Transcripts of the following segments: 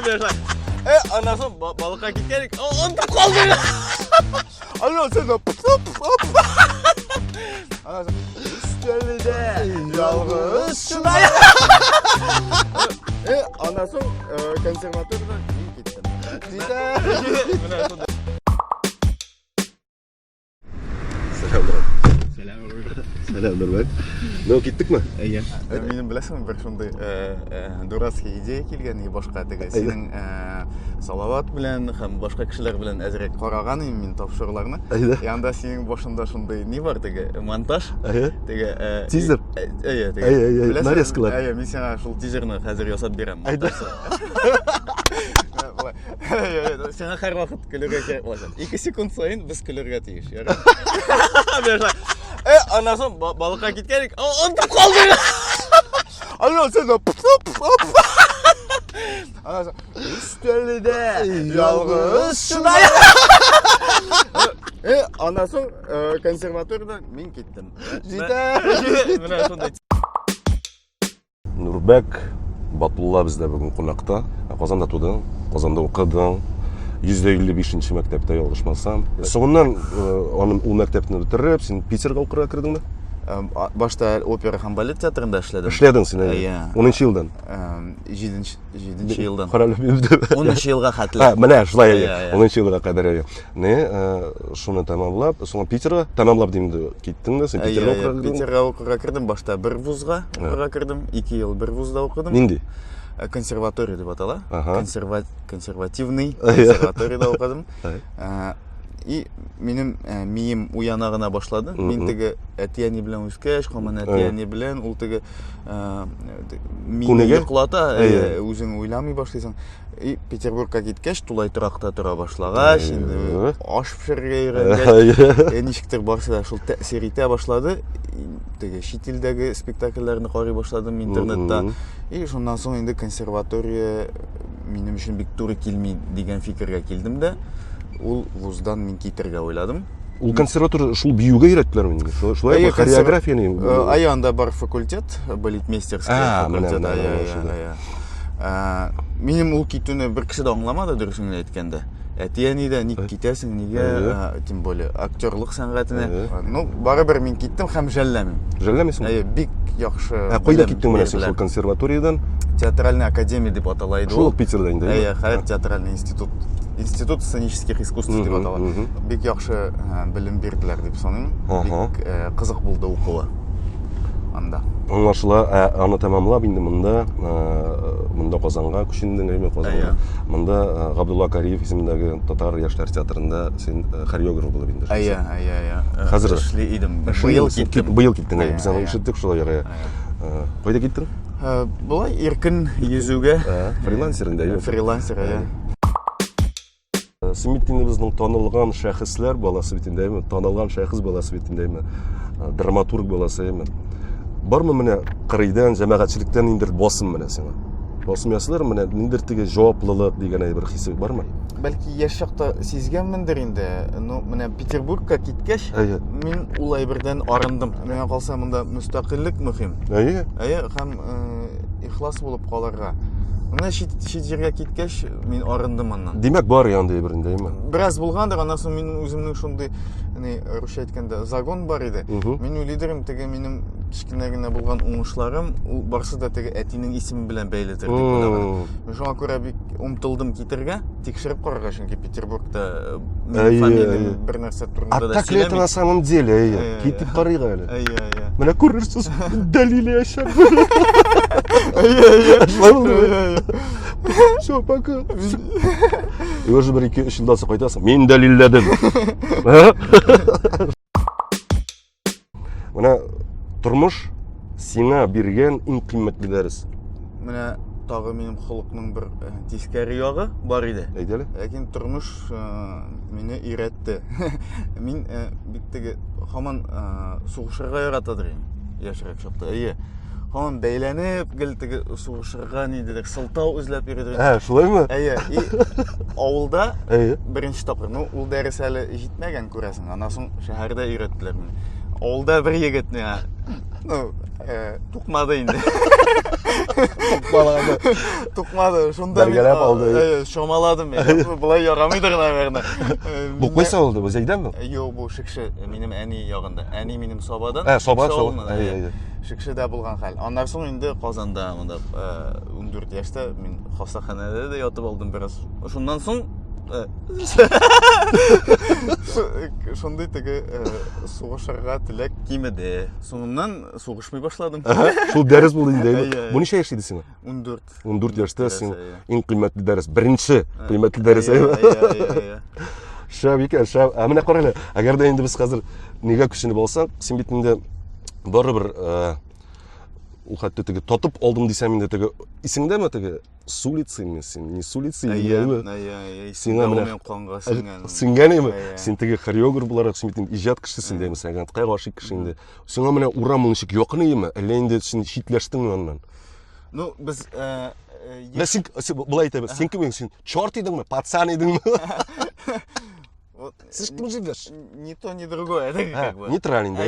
Anasın balığa gittik. Unuttum kaldım. Alo sen hop. Anasın üstelde yalnız şunay. Anasın konservatörden gittim. Selamlar bak. Ne gittik mi? İyi. Benim bilesin bir şunday duraski ideya kelgen boşqa tege senin Salavat bilen hem başka kişiler bilen azrek qaragan men topşırıqlarını. Yanda senin başında şunday ne var tege montaj. Tege teaser. Tege. Narезкалар. Men sana şul teaserni hazır yasap berem. Sana her vaqt kulurga kerak bo'ladi. 2 sekund sayin biz kulurga tegish. Anasın balığa gittik. Unuttum kaldım. Alo sen hop. Anasın üstelde yalnız şunay. Anasın konservatörden men gittim. Nurbek Батулла bizde bugün konakta. Qozonda tug'ding, Qozonda o'qiding. 155 maktabda yolg'ishmasam. So'ndan u maktabni bitirib, sen Piterga o'qishga kirdingmi? Başta opera ham balet teatrında ishladim. Ishlading sen. 10-yildan. 7-yildan. Qaralib yurdi. 10-yilga Ha, xatlab. mana shulay. 10-yilga qadar. Ne, shuni tamomlab, so'ng Piterga tamomlab deyimdi. Ketdingmi? Sen Piterga o'qishga kirding? Piterga o'qishga kirdim. Başta bir vuzga o'qishga kirdim. 2 yil bir vuzda o'qidim. Nindi? Konservatoriya deb ataladi. Konservativniy konservatoriyada o'qidim. И менің миім уянағына башлады. Мен тегі әтияне білен өскәш, қоман әтияне білен, ол тегі миіне құлата, өзің ойламай башлайсың. И Петербургқа кеткәш, тулай тұрақта тұра башлағаш, енді ашып шырға үйренгәш, нешіктер барса шул тәсир ете башлады. Тегі шетелдегі спектакльләрні қарай башладым интернетта. И шундан соң енді консерватория менің үшін бик туры келмей деген фикірге келдім де. Ул вуздан мен китерге ойладым. Ул консерватор шул биюгә өйрәттеләр мине. Шулай хореографияны. Анда бар факультет, балетмейстерский факультет. Минем ул китүне бер кеше дә аңламады дөресен әйткәндә. Әтияне дә ник китәсең, нигә, тем более актерлык сәнгатенә. Ну, барыбер мин киттем һәм жәлләмим. Жәлләмисең? Бик яхшы. Кайда киттең менә син шул консерваториядан? Театральная академия дип аталайды. Шул Питерда инде. Хәер театральный институт. Институт сценических искусств дип атала. Бик яхшы белем бирделәр дип саныйм. Бик кызык булды укуы анда. Аңлашыла, аны тәмамлап инде монда Казанга күчендең, әйме Казанга. Монда Габдулла Кариев исемендәге татар яшьләр театрында син хореограф булып инде. Хәзер эшли идем. Быел киттең, без аны ишеттек шулай. Кайда киттең? Булай иркен йөзүгә. Фрилансерында. Фрилансер, Син безнең танылган шәхесләр баласы бит индеме? Танылган шәхес баласы бит индеме? Драматург баласы име? Бармы менә кырыйдан, җәмәгатьчелектән индер басым менә сиңа? Басым ясылар менә ниндер теге җаваплылык дигән бер хисе бармы? Бәлки яшь чакта сизгәнмендер инде. Ну, менә Петербургка киткәч, мин улай бердән арындым. Миңа калса монда мөстәкыйльлек мөһим. Һәм ихлас булып калырга. Менә шит җиргә киткәч, мин арындым аннан. Димәк бар янда бериндәме? Бераз булгандыр, аннан соң мин үземнең шундый, русча әйткәндә, загон бар иде. Мин уйлыйдым, теге минем кичкенә генә булган уңышларым, ул барсы да теге әтинең исеме белән бәйледер дип уйлаган. Шуңа күрә бик умтылдым китергә, тикшереп карарга, чөнки Петербургта минем фамилиям бер нәрсә турында да сөйләмәй. Так это на самом деле, китеп карыйга әле. Менә күрерсез, дәлиле яшәп. Все, пока. И уже bir 2-3 yıldan sonra kaytasın. Мен дәлилләдем. Менә тормыш сиңа биргән иң кыйммәтле дәрес. Менә тагы минем холыкның бер тискәре ягы бар иде. Әйдәле. Ләкин тормыш мине өйрәтте. Мин бик теге һаман сугышырга яратадыр яшьрәк чакта. Һаман бәйләнеп, гел теге сугышырга нидер сылтау эзләп йөридер. Шулаймы? И авылда беренче тапкыр, ну ул дәрес әле җитмәгән күрәсең. Аннан соң шәһәрдә өйрәттеләр мине. Авылда бер егетне, ну Тукмады инде. Баланы. Тукмады. Шунда Бергелеп алды. Шомаладым мен. Булай ярамыйдыр, наверное. Бу кайсы алды? Бу Зәйдәнме? Юк, бу шикше минем әни ягында. Әни минем Сабадан. Соба. Шикше Шикшедә булган хәл. Аннан соң инде Казанда, монда 14 яшьтә мин хастаханәдә дә ятып алдым бераз. Шуннан соң шундый теге сугышырга теләк кимеде. Соңыннан сугышмый башладым. Шул дәрес булды инде. Бу ничә яшь иде сиңа? 14. 14 яшьтә син иң кыйммәтле дәрес, беренче кыйммәтле дәрес. Шәп икән, шәп. Менә кара әле, әгәр дә инде без хәзер нигә күченеп алсак, син бит инде барыбер ул хәтта теге татып алдым дисәм инде теге исеңдәме теге с улицы син, не с улицы, Сиңа менә канга сиңгән. Сиңгәнеме? Син теге хореограф буларак син бит инде иҗат кешесен дәме сәгән, кай гашык кеше инде. Сиңа менә урам ничек якынымы? Әллә инде син читләштеңме аннан? Ну, без Син булай әйтәбез, син кем син? Чорт идеңме? Пацан идеңме? Сез кем живешь? Ни то, ни другое, это как бы. Нейтрален, да?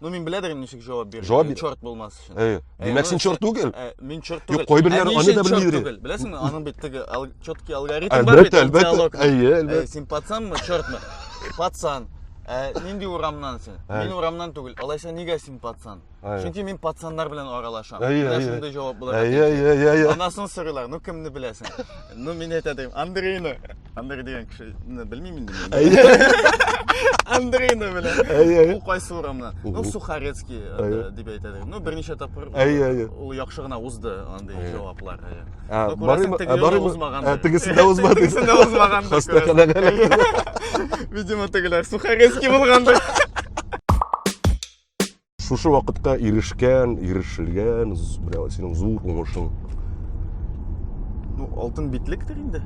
Ну, мин беләдер ничек җавап бирә. Чорт булмас өчен. Димәк син чорт түгел? Мин чорт түгел. Юк, кай бирләр аны да белмидер. Беләсеңме, аның бит теге четкий алгоритм бар бит. Әлбәттә. Әлбәттә. Син пацанмы, чортмы? Пацан. Нинди урамнан син? Мин урамнан түгел. Алайса нигә син пацан? Чөнки мин пацаннар белән аралашам. Менә шундый җавап була. Анасын сорыйлар. Ну кемне беләсең? Ну мин әйтәдем, Андрейны. Андрей дигән кешене белмим инде. Андрейны белән. Ул кайсы урамнан? Ну Сухарецкий дип әйтәдем. Ну берничә тапкыр ул яхшы гына узды андый җаваплар. Барымы? Тегесендә узмады. Тегесендә узмаган. Хастаханәгә. Видимо, тегеләр Сухарецкий булгандыр. Шушы вакытка ирешелгән, синең зур уңышың. Ну, алтын битлектер инде.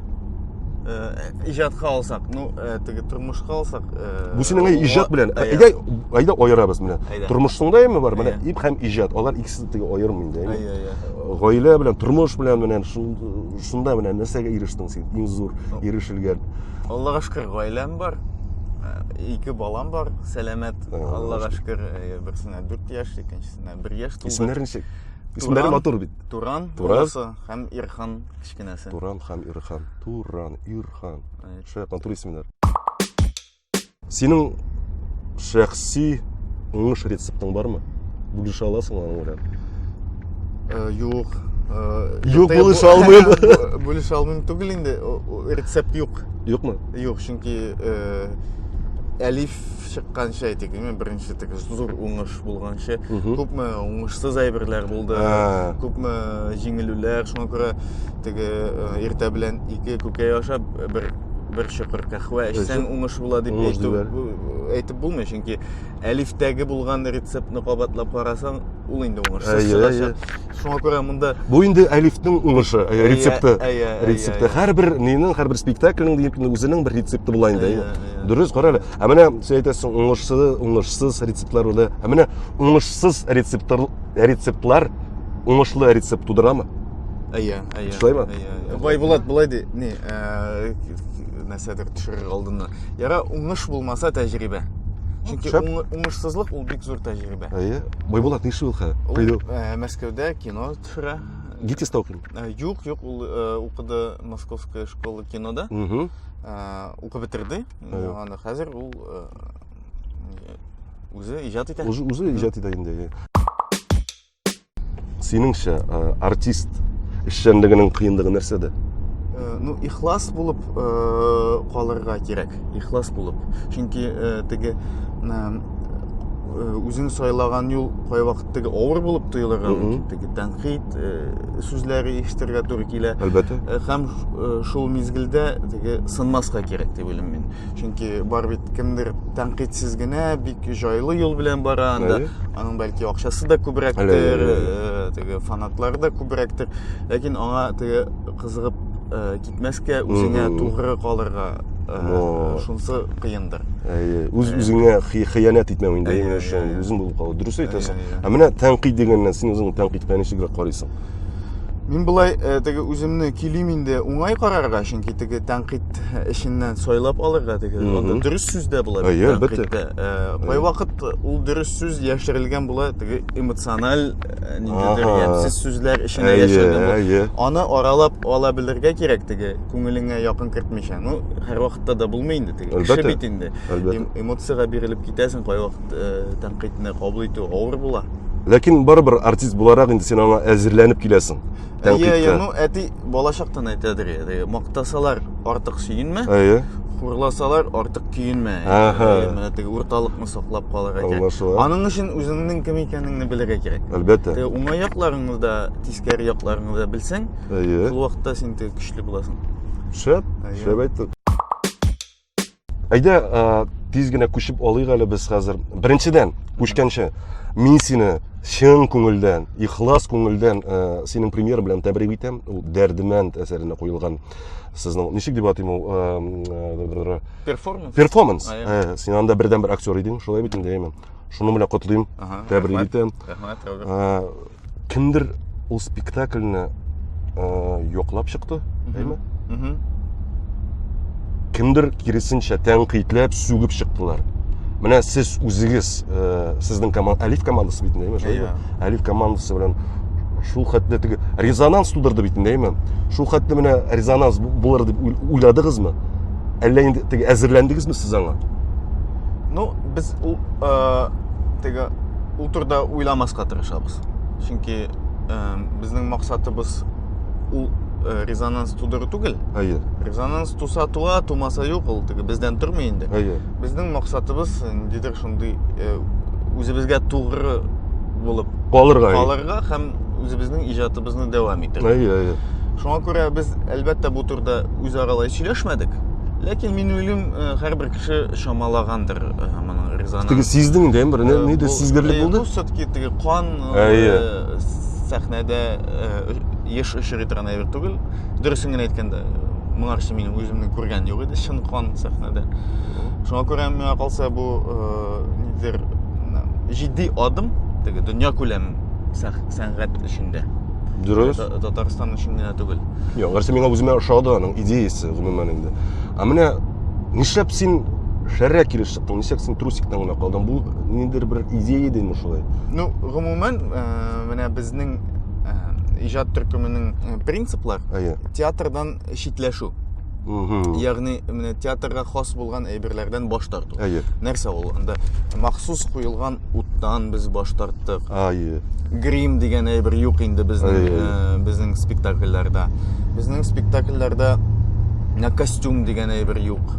Иҗатка алсак, ну, теге тормышка алсак, бу синең иҗат белән. Айда аерабыз менә. Тормышыңдаймы бар? Менә ип һәм иҗат. Алар икесе теге аермый инде. Гаилә белән, тормыш белән менә шунда менә нәрсәгә ирештең син? Иң зур ирешелгән. Аллага шөкер, гаиләм бар. 2 балам бар, сәламәт. Аллага шөкер, берсенә 4 яшь, икенчесенә 1 яшь тулды. Исемнәре ничек? Исемнәре матур бит. Туран һәм Ирхан кичкенәсе. Туран һәм Ирхан. Шәп матур исемнәр. Синең шәхси уңыш рецептың бармы? Бүлешә аласың аны белән? Юк. Юк, бүлешә алмыйм. Бүлешә алмыйм түгел инде. Рецепт юк. Юкмы? Юк, чөнки Әлиф чыкканча әйтик, мен беренче теге зур уңыш булганча, күпме уңышсыз әйберләр булды, күпме җиңелүләр, шуңа күрә теге иртә белән 2 күкәй ашап, бер чокыр кахва эчсәң уңыш була дип әйтеп булмый, чөнки Әлифтәге булган рецептны кабатлап карасаң, ул инде уңышсыз. Шуңа күрә монда бу инде Әлифнең уңышы, рецепты. Һәрбер һәр спектакльнең үзенең бер рецепты була инде. Дөрес, кара әле. Менә син әйтәсең, уңышсыз рецептлар була. Менә уңышсыз рецептлар уңышлы рецепт тудырамы? Шулаймы? Бай булат, булай ди. Нәрсәдер төшерер алдыннан. Яра уңыш булмаса тәҗрибә. Чөнки уңышсызлык ул бик зур тәҗрибә. Бай булат ниши ул хәзер? Мәскәүдә кино төшерә. Гитиста укый? Юк, ул укыды Московская школа кинода. Укып бетерде. Аны хәзер ул үзе иҗат итә. Үзе иҗат итә инде. Синеңчә, артист эшчәнлегенең кыенлыгы нәрсәдә? Ну, ихлас булып калырга кирәк. Ихлас булып. Чөнки теге үзең сайлаган юл кай вакыт теге авыр булып тоелырга мөмкин. Теге тәнкыйть сүзләре ишетергә туры килә. Әлбәттә. Һәм шул мизгелдә теге сынмаска кирәк дип уйлыйм мин. Чөнки бар бит кемдер тәнкыйтьсез генә бик җайлы юл белән бара анда. Аның бәлки акчасы да күбрәктер, теге фанатлары да күбрәктер. Ләкин аңа теге кызыгып китмәскә, үзеңә тугры калырга шунсы кыендыр. Үзеңә хыянат итмәү инде өчен үзең булып калу. Дөрес әйтәсең. Менә тәнкыйть дигәннән син үзең тәнкыйтькә ничек карыйсың? Мин булай теге үземне килим инде уңай карарга, чөнки теге тәнкыйть эшеннән сайлап алырга теге анда дөрес сүз дә була бит тәнкыйтьтә. Кай вакыт ул дөрес сүз яшерелгән була, теге эмоциональ ниндидер ямьсез сүзләр эшенә яшерелгән була. Аны аралап ала белергә кирәк теге күңелеңә якын кертмичә. Ну, һәр вакытта да булмый инде теге. Кеше бит инде. Эмоцияга бирелеп китәсең, кай вакыт тәнкыйтьне кабул итү авыр була. Ләкин барыбер артист буларак инде сен аңа әзерләнеп киләсең. Ну, әти балачактан әйтәдер, мактасалар артык сөенмә, хурласалар артык көенмә. Менә теге урталыкны саклап калырга кирәк. Аның өчен үзеңнең кем икәнеңне белергә кирәк. Әлбәттә. Теге уңай якларыңны да, тискәре якларыңны да белсәң, шул вакытта син теге көчле буласың. Шәп әйттең. Әйдә, тиз генә күчеп алыйк әле без хәзер. Беренчедән, күчкәнче, мин сине чын күңелдән, ихлас күңелдән синең премьер белән тәбрик итәм. Ул Дәрдемәнд әсәренә куелган сезнең ничек дип атыйм ул перформанс. Син анда бердән-бер актер идең, шулай бит инде, шуны белән котлыйм, тәбрик итәм. Кемдер ул спектакльне яклап чыкты, әйме? Кемдер киресенчә тәнкыйтьләп сүгеп чыктылар. Менә сез үзегез, сезнең Әлиф командасы бит инде, Әлиф командасы белән шул хәтле теге резонанс тудырды бит инде, шул хәтле менә резонанс булыр дип уйладыгызмы? Әллә инде теге әзерләндегезме сез аңа? Ну, без ул теге ул турда уйламаска тырышабыз. Чөнки безнең максатыбыз ул резонанс тудыру түгел. Резонанс туса туа, тумаса юк, ул теге бездән тормый инде. Безнең максатыбыз ниндидер шундый үзебезгә тугры булып калырга һәм үзебезнең иҗатыбызны дәвам иттерергә. Шуңа күрә без әлбәттә бу турда үзара сөйләшмәдек. Ләкин мин уйлыйм, һәрбер кеше шамалагандыр моның резонанс. Теге сиздең инде, бер нидер сизгерлек булды? Бу все-таки теге кан сәхнәдә еш очрый торган әйбер түгел. Дөресен генә әйткәндә, моңарчы минем үземнең күргән юк иде, чын кан сәхнәдә. Шуңа күрә миңа калса бу нидер җитди адым, теге дөнья күләм сәнгать эшендә. Дөрес. Татарстан өчен генә түгел. Юк, гарсы миңа үземә ошады аның идеясы гомумән инде. Менә нишләп син шәррә килеш чыктың, нишләп син трусиктан гына калдың? Бу ниндидер бер идея идеме шулай? Ну, гомумән, менә безнең иҗат төркеменең принциплар театрдан читләшү. Ягъни, менә театрга хас булган әйберләрдән баш тарту. Нәрсә ул? Анда махсус куелган уттан без баш тарттык. Грим дигән әйбер юк инде безнең спектакльләрдә. Безнең спектакльләрдә костюм дигән әйбер юк.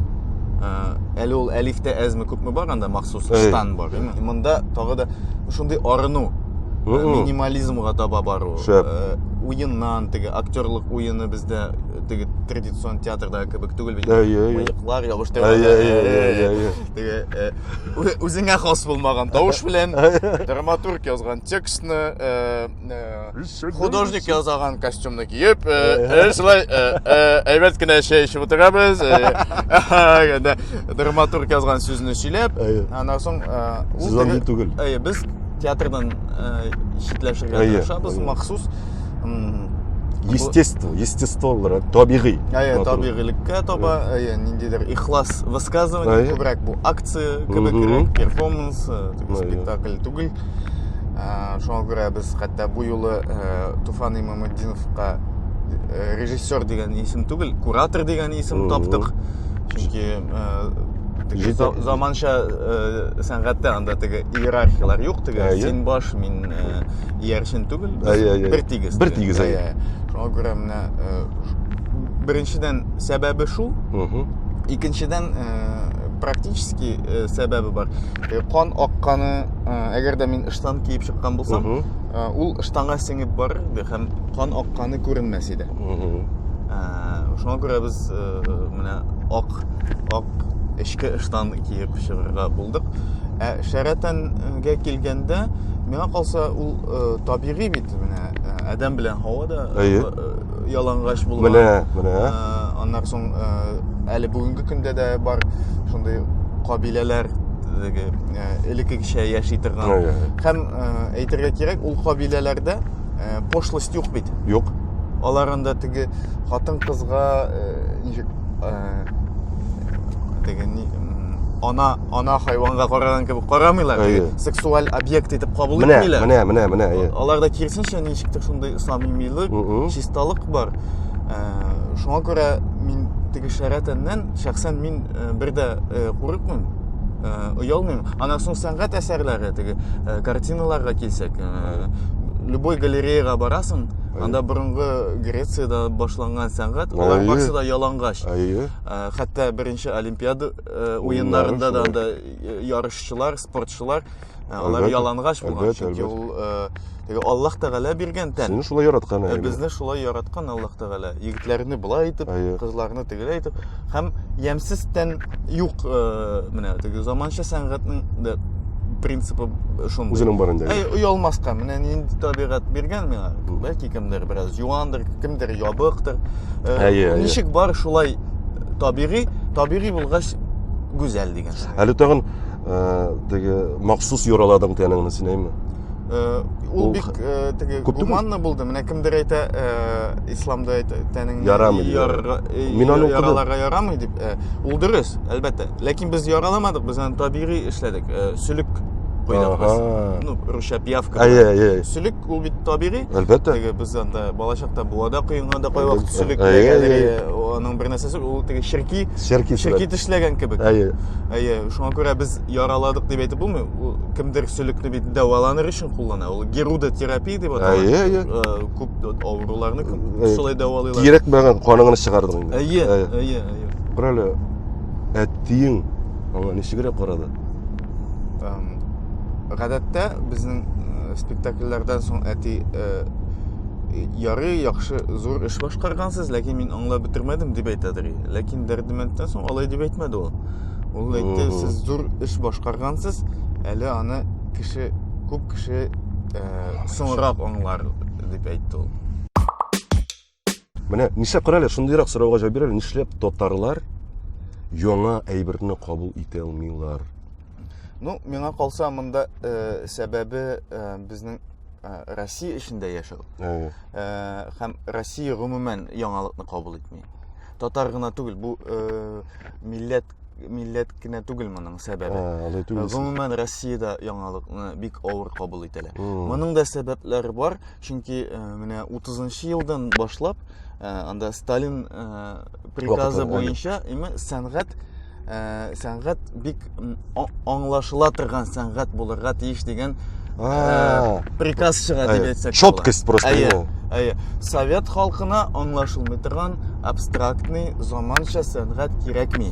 Әле ул Әлифтә әзме күпме бар, анда махсус штан бар. Монда тагы да шундый арыну, минимализмга таба бару. Уеннан, теге актерлык уены бездә теге традицион театрда кебек түгел бит. Мыеклар ябыштырылган. Теге үзеңә хас булмаган тавыш белән драматург язган текстны, художник язган костюмны киеп, шулай әйбәт кенә чәй эчеп утырабыз. Драматург язган сүзне сөйләп, аннан соң ул түгел. Без театрдан читләшергә тырышабыз, махсус естество olarak табигый. Табигыйлеккә таба, ниндидер ихлас высказывание, күбрәк бу акция кебек, перформанс, спектакль түгел. Шуңа күрә без хәтта бу юлы Туфан Имаметдиновка режиссер дигән исем түгел, куратор дигән исем таптык. Чөнки заманча сәнгатьтә анда теге иерархиялар юк, теге син баш, мин иярчен түгел, бер тигез. Шуңа күрә менә беренчедән сәбәбе шул, икенчедән практически сәбәбе бар. Кан акканы, әгәр дә мин ыштан киеп чыккан булсам, ул ыштанга сеңеп барыр һәм кан акканы күренмәс иде. Шуңа күрә без менә ак эшкә ыштан киеп чыгарга булдык. Шәрәтәнгә килгәндә, миңа калса ул табигый бит, менә адәм белән һава да ялангач булган. Аннан соң әле бүгенге көндә дә бар шундый кабиләләр, элеккечә яши торган. Һәм әйтергә кирәк, ул кабиләләрдә пошлость юк бит. Юк. аларында теге хатын кызга ничек теге ана хайванга караган кебек карамыйлар, сексуаль объект итеп кабул итмиләр. Менә. Аларда кирсенчә ничектер шундай самимилек, чисталык бар. Шуңа күрә мин теге шәрәтеннән шәхсән мин бер дә курыкмыйм, оялмыйм. Аннан соң сәнгать әсәрләре, теге картиналарга килсәк, любой галереяга барасың, анда борынгы Грециядә башланган сәнгать, алар барсы да ялангач. Хәтта беренче Олимпиада уеннарында да анда ярышчылар, спортчылар, алар ялангач булган. Чөнки ул теге Аллаһ Тәгалә биргән тән. Сине шулай яраткан. Безне шулай яраткан Аллаһ Тәгалә. Егетләрне булай итеп, кызларны тегеләй итеп, һәм ямсыз тән юк, менә теге заманча сәнгатьнең дә принципы шундый. Үзенең барында. Уялмаска, менә нинди табигать биргән миңа. Бәлки кемдер бераз юандыр, кемдер ябыктыр. Ничек бар шулай табигый булгач гүзәл дигән. Әле тагын теге махсус юраладың тәнеңне синеме? Ул бик теге гуманны булды. Менә кемдер әйтә, исламда тәнеңне яраларга ярамый дип. Ул дөрес, әлбәттә. Ләкин без яраламадык, без аны табигый эшләдек. Сүлек куйдык без. Ну, русча пиявка. Сүлек ул бит табигый. Әлбәттә. Теге без анда балачакта буада кыйнганда кай вакыт сүлек дигән, аның бер нәрсәсе ул теге ширки эшләгән кебек. Шуңа күрә без яраладык дип әйтеп булмый. Кемдер сүлекне бит дәваланыр өчен куллана. Ул герудотерапия дип атала. Күп авыруларны шулай дәвалыйлар. Кирәкмәгән каныңны чыгардың инде. Күрәле. Әтиң аңа ничегрәк карады? Гадәттә безнең спектакльләрдән соң әти ярый, яхшы, зур эш башкаргансыз, ләкин мин аңлап бетермәдем дип әйтәдер. Ләкин дәрдемәндән соң алай дип әйтмәде ул. Ул әйтте, сез зур эш башкаргансыз, әле аны күп кеше соңрак аңлар дип әйтте ул. Менә нишләп карале, шундыйрак сорауга җавап бирәле, нишләп татарлар яңа әйберне кабул итә алмыйлар? Ну, миңа калса, монда сәбәбе безнең Россия эчендә яшәү. Һәм Россия гомумән яңалыкны кабул итми. Татар гына түгел, бу милләт кенә түгел моның сәбәбе. Гомумән Россиядә яңалыкны бик авыр кабул итәләр. Моның да сәбәпләре бар, чөнки менә 30нчы елдан башлап анда Сталин приказы буенча сәнгать бик аңлашыла торган сәнгать булырга тиеш дигән приказ чыга дип әйтсәк. Четкость просто. Совет халкына аңлашылмый торган абстрактный заманча сәнгать кирәкми.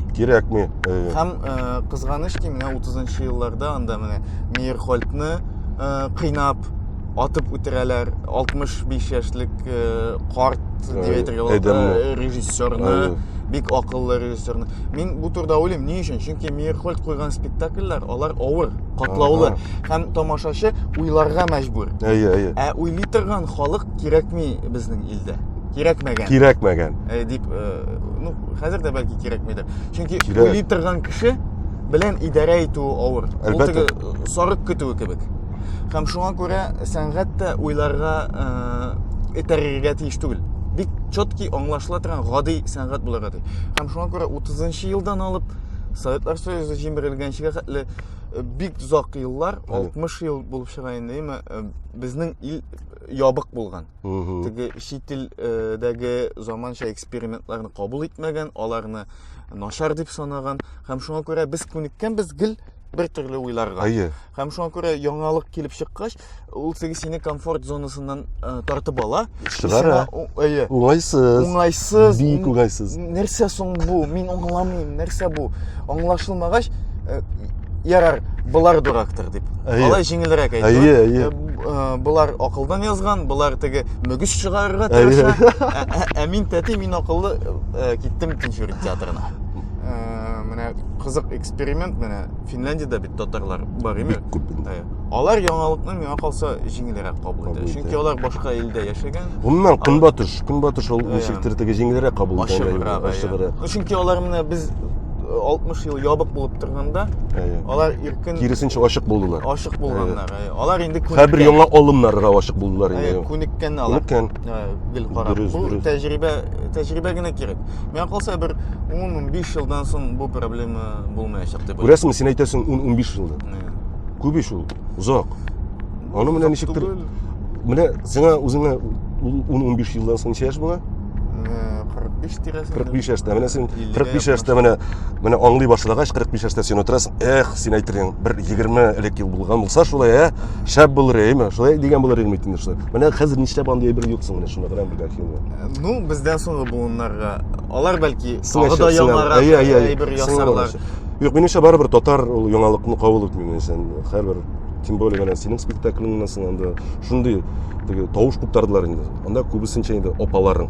Һәм кызганыч ки, менә 30нчы елларда анда менә Мейерхольдны кыйнап атып үтерәләр. 65 яшьлек карт дип әйтергә режиссерны, бик акыллы режиссерны. Мин бу турда уйлыйм, ни өчен? Чөнки Мейерхольд куйган спектакльләр, алар авыр, катлаулы һәм тамашачы уйларга мәҗбүр. Уйлый торган халык кирәкми безнең илдә. Кирәкмәгән. Дип, ну, хәзер дә бәлки кирәкмидер. Чөнки уйлый торган кеше белән идарә итү авыр. Ул теге сарык көтүе кебек. Һәм шуңа күрә сәнгать тә уйларга этәрергә тиеш түгел. Бик четкий аңлашыла торган гади сәнгать булырга тиеш. Һәм шуңа күрә 30нчы елдан алып Советлар Союзы җимерелгәнчегә хәтле бик озак еллар, 60 ел булып чыга инде, безнең ил ябык булган. Теге чит илдәге заманча экспериментларны кабул итмәгән, аларны начар дип санаган. Һәм шуңа күрә без күнеккәнбез гел бер төрле уйларга. Һәм шуңа күрә яңалык килеп чыккач, ул сине комфорт зонасыннан тартып ала. Уңайсыз. Бик уңайсыз. Нәрсә соң бу? Мин аңламыйм, нәрсә бу? Аңлашылмагач, ярар, булар дурактыр дип. Алай җиңелрәк әйтә. Булар акылдан язган, булар теге мөгез чыгарырга тырыша. Мин тәти, мин акыллы киттем Тинчурин театрына. Менә кызык эксперимент, менә Финляндиядә бит татарлар бар име? Алар яңалыкны миңа калса җиңелрәк кабул итә. Чөнки алар башка илдә яшәгән. Гомумән көнбатыш ул ничектер теге җиңелрәк кабул итә. Чөнки алар менә без 60 ел ябык булып торганда, алар иркен Киресинче ачык булдылар. ашык булганнар. Алар инде Һәр бер яңа алымнарга ачык булдылар инде. Күнеккән алар. Күнеккән. Гел карап. Дөрес, Бу дөрес. тәҗрибә генә кирәк. Мен калса бер 10-15 елдан соң бу проблема булмаячак дип. Күрәсеңме, син әйтәсең 10-15 елда. Күп иш ул, узак. Аны менә ничектер, менә сиңа үзеңә 10-15 елдан соң ничә яшь була? 45 тирәсендә. 45 яшьтә. Менә син 45 яшьтә менә аңлый башлагач 45 яшьтә син утырасың. Эх, син әйтерең, бер 20 элек ел булган булса шулай, шәп булыр, әйме? Шулай дигән булыр инде митинде шулай. Менә хәзер нишләп андый бер юксың менә шуны белән бергә килгән. Ну, бездән соңгы буыннарга алар бәлки Сиңа тагы да яңарак әйбер ясарлар. Юк, минемчә барыбер татар ул яңалыкны кабул итмәгән сен. Һәрбер тем более менә синең спектакльңнан соң анда шундый теге тавыш куптардылар инде. Анда күбесенчә инде опаларың.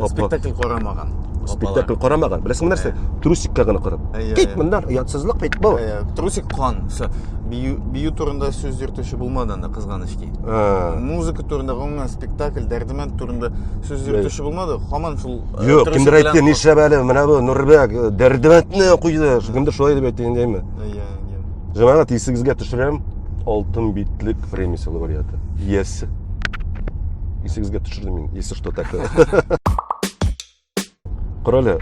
Спектакль карамаган. Спектакль карамаган. Беләсеңме нәрсә? Трусикка гына карап. Кит мондан, ятсызлык бит бу. Трусик кан. Бию турында сүз йөртүче булмады анда кызганычки. Музыка турында гомумән спектакль, дәрдемән турында сүз йөртүче булмады. Һаман шул. Юк, кимдер әйтте, нишләп әле менә бу Нурбек дәрдемәтне куйды. Кимдер шулай дип әйтте индеме? Җәмәгать исегезгә төшерәм. Алтын битлек премиясе лауреаты. Есе. Исегезгә төшердем мин. Если что такое. Корале,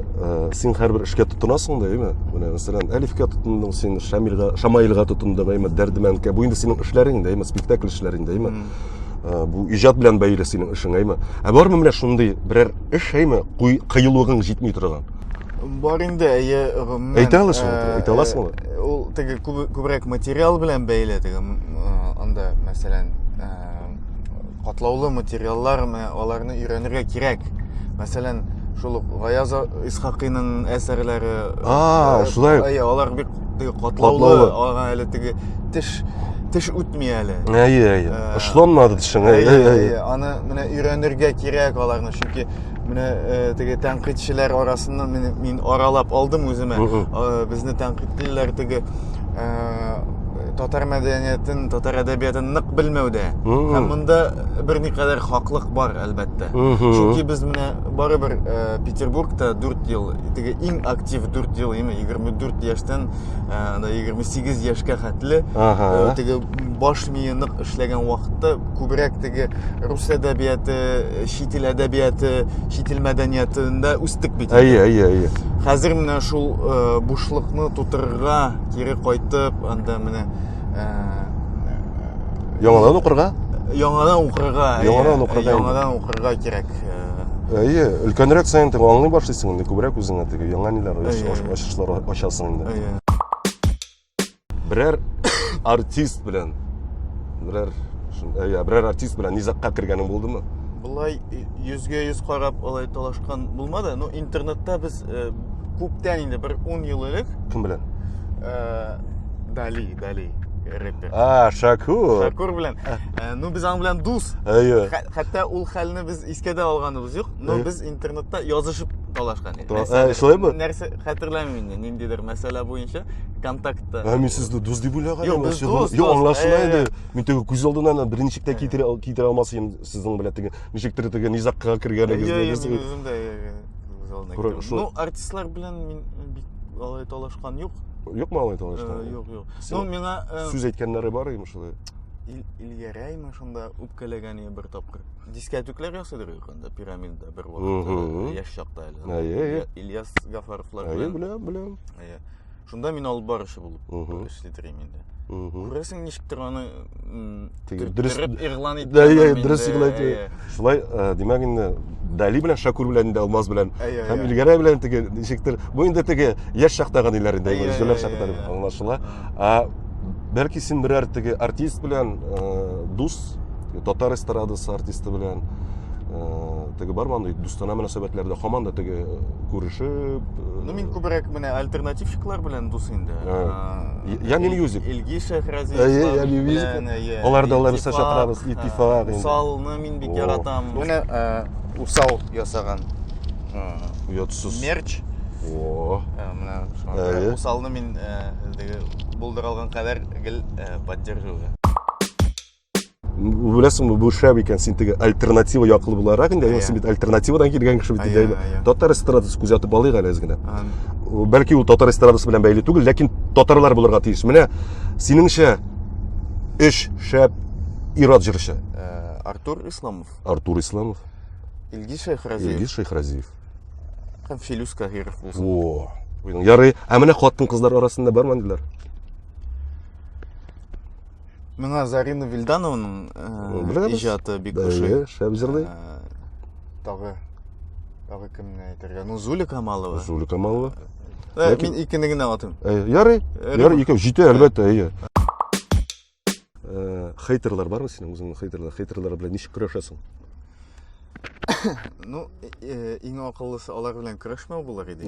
син һәрбер эшкә тотынасың да, әйме? Менә мәсәлән, Әлифкә тотындың, син Шамаилга тотындың, әйме, Дәрдемәнкә. Бу инде синең эшләрең, әйме, спектакль эшләрең, әйме. Бу иҗат белән бәйле синең эшең, әйме. Бармы менә шундый берәр эш, әйме, кыюлыгың җитми торган? Бар инде, Әйтә аласыңмы? Ул теге күбрәк материал белән бәйле, теге анда мәсәлән, катлаулы материаллар, аларны өйрәнергә кирәк. Мәсәлән, шул Гаяз Исхакыйның әсәрләре. Шулай. Алар бик катлаулы, әле теге теш үтми әле. Ышламады тешең. Аны менә өйрәнергә кирәк аларны, чөнки менә теге тәнкыйтьчеләр арасыннан мин аралап алдым үземә. Безне тәнкыйтьләр теге татар мәдәниятен, татар әдәбиятын нык белмәүдә. Һәм монда берникадәр хаклык бар, әлбәттә. Чөнки без менә барыбер Петербургта 4 ел, теге иң актив 4 ел, 24 яшьтән 28 яшькә хәтле теге баш мие нык эшләгән вакытта күбрәк теге рус әдәбияты, чит ил әдәбияты, чит ил мәдәниятендә үстек бит. Хәзер менә шул бушлыкны тутырырга, кире кайтып, анда менә Яңадан укырга? Яңадан укырга кирәк. Өлкәнрәк саен теге аңлый башлыйсың инде, күбрәк үзеңә теге яңа ниләр ачышлар ачасың инде. Берәр артист белән низакка кергәнең булдымы? Булай 100% карап алай талашкан булмады. Ну, интернетта без күптән инде, бер 10 ел элек. Кем белән? Дали, рэпер. Шакур белән. Ну, без аның белән дус. Хәтта ул хәлне без искә алганыбыз юк. Но без интернетта язышып талашкан иде. Шулаймы? Нәрсә хәтерләмим инде, ниндидер мәсьәлә буенча контактта. Мин сезне дус дип уйлаган. Юк, аңлашыла инде. Мин теге күз алдынан бер ничек тә китерә алмасын сезнең белән теге ничектер теге низакка кергәнегезне. Ну, артистлар белән мин бик алай талашкан юк. Юкмы алай талашкан? Юк. Ну, миңа сүз әйткәннәре бар име шулай? Илгәрәйме шунда үпкәләгән бер тапкыр. Дискәтүкләр ясадыр анда пирамида бер вакытта яшь чакта әле. Ильяс Гафаровлар беләм. Шунда мин алып барышы булып эшләтергә инде. Күрәсең ничектер аны дөрес игълан иткән. Дөрес игълан итә. Шулай, димәк инде Дали белән Шакур белән дә Алмаз белән һәм Илгәрәй белән теге ничектер бу инде теге яшь чактагы ниләр инде, җүләр чактагы аңлашыла. Бәлки син берәр теге артист белән дус, татар эстрадасы артисты белән теге бармы андый дустана мөнәсәбәтләрдә һаман да теге күрешеп. Ну, мин күбрәк менә альтернативчиклар белән дус инде. Яни мьюзик. Илги Шәһрәзиев. Алар да без чакырабыз, иттифак инде. Усалны мин бик яратам. Менә усал ясаган. Уятсыз. Мерч. Менә шуңа усалны мин теге булдыра алган кадәр гел поддерживаю. Білесің, бұл шәп екен, сен теге альтернатива яқылы боларақ, енді сен бит альтернативадан келген кіші бит дейді. Татар эстрадасы күзәтіп алайық әлі әзгіне. Бәлки ол татар эстрадасы белән бәйле түгел, ләкин татарлар булырга тиеш. Менә синеңчә эш шәп ирад җырчы. Артур Исламов, Артур Исламов, Илгиз Шайхразиев Илгиз Шайхразиев. һәм Филүс Каһиров булсын. О, ярый. Ә менә хатын-кызлар арасында бармы диләр? Миңа Зарина Вильдановның Беләбез. иҗаты бик ошый. Шәп җырлый. Тагы кемне әйтергә? Ну, Зуля Камалова. Зуля Камалова. Мин икене генә атым. Ярый. Ярый, икәү җитә әлбәттә, әйе. Хейтерлар бармы синең үзеңнең хейтерлар? Хейтерлар белән ничек көрәшәсең? Ну, иң акыллысы алар белән көрәшмәү булыр иде.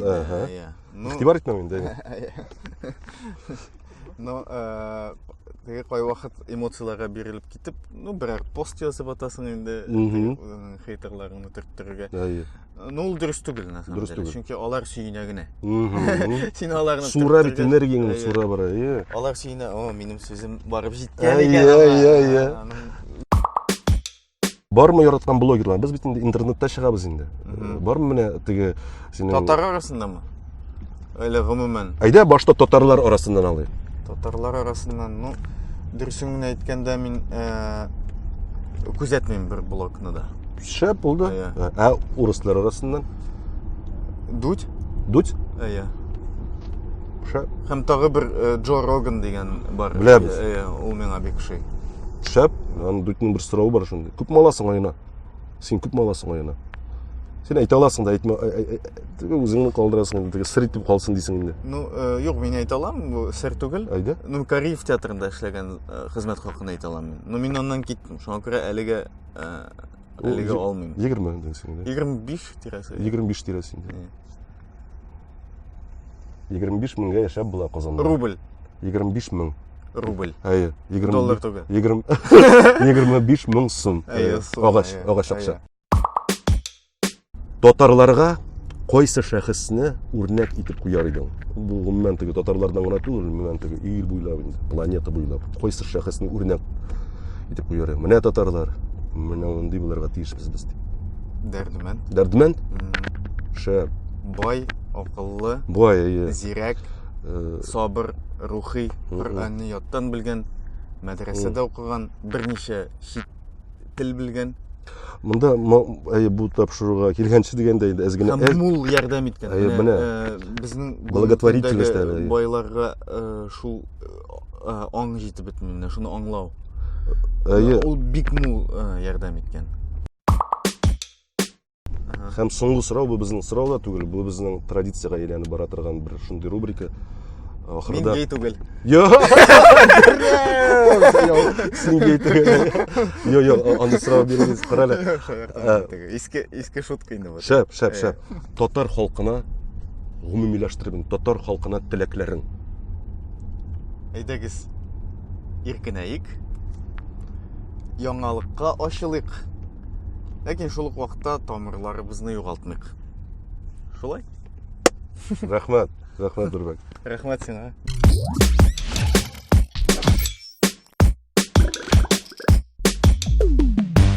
Ну, Игътибар итмәү инде. Ну, теге кай вакыт эмоцияларга бирелеп китеп, ну, берәр пост язып атасың инде хейтерларны төрттергә. Әйе. Ну, ул дөрес түгел, на самом деле. Чөнки алар сөенә генә. Син аларны Сура бит энергияң сура бара, әйе. Алар сөенә, о, минем сүзем барып җиткән икән. Бармы яраткан блогерлар? Без бит инде интернетта чыгабыз инде. Бармы менә теге синең Татар арасындамы? Әле гомумән. Әйдә башта татарлар арасыннан алыйк. Татарлар арасыннан, ну, дөресен генә әйткәндә мин күзәтмим бер блогны да. Шәп булды. Ә урыслар арасыннан? Дудь? Дудь? Әйе. Шәп. Һәм тагы бер Джо Роган дигән бар. Беләбез. Ул миңа бик ошый. Шәп. Аны Дудьның бер сорауы бар шунда. Күпме аласың айына? Син күпме аласың айына? Сен әйтә аласың да әйтмә, үзеңне калдырасың, теге сыр итеп калсын дисең инде. Ну, юк, мин әйтә алам, бу сер түгел. Әйдә. Ну, Кариев театрында эшләгән хезмәт хакын әйтә алам мин. Ну, мин аннан киттем. Шуңа күрә әлегә алмыйм. 20 дисең инде. 25 тирәсе. 25 тирәсе инде. 25 меңгә яшәп була Казанда. Рубль. 25 мең. Рубль. Әйе, 20 Доллар түгел. 25 мең сум. Агач акча. Татарларга кайсы шәхесне үрнәк итеп куяр идең? Бу гомумән теге татарлардан гына түгел, гомумән теге ил буйлап инде, планета буйлап кайсы шәхесне үрнәк итеп куяр идең? Менә татарлар, менә мондый булырга тиешбез без дип. Дәрдемән. Дәрдмән? Шәп. Бай, акыллы, Бай, зирәк, сабыр, рухи, Коръәнне яттан белгән, мәдрәсәдә укыган, берничә чит тел белгән. Монда бу тапшыруга килгәнче дигәндә инде әз генә мул ярдәм иткән. Безнең благотворительность байларга шул аң җитеп бетмәде, шуны аңлау. Ул бик мул ярдәм иткән. Һәм соңгы сорау бу безнең сорау да түгел, бу безнең традициягә әйләнеп бара торган бер шундый рубрика. Мин гей түгел. Син гей түгел. Аны сорау бирегез, карале. Иске шутка инде бу. Шәп. Татар халкына гомумиләштереп, татар халкына теләкләрен. Әйдәгез, иркенәйик, яңалыкка ачылыйк. Ләкин шул ук вакытта тамырларыбызны югалтмыйк. Шулай? Рәхмәт, Нурбәк. Рәхмәт сиңа.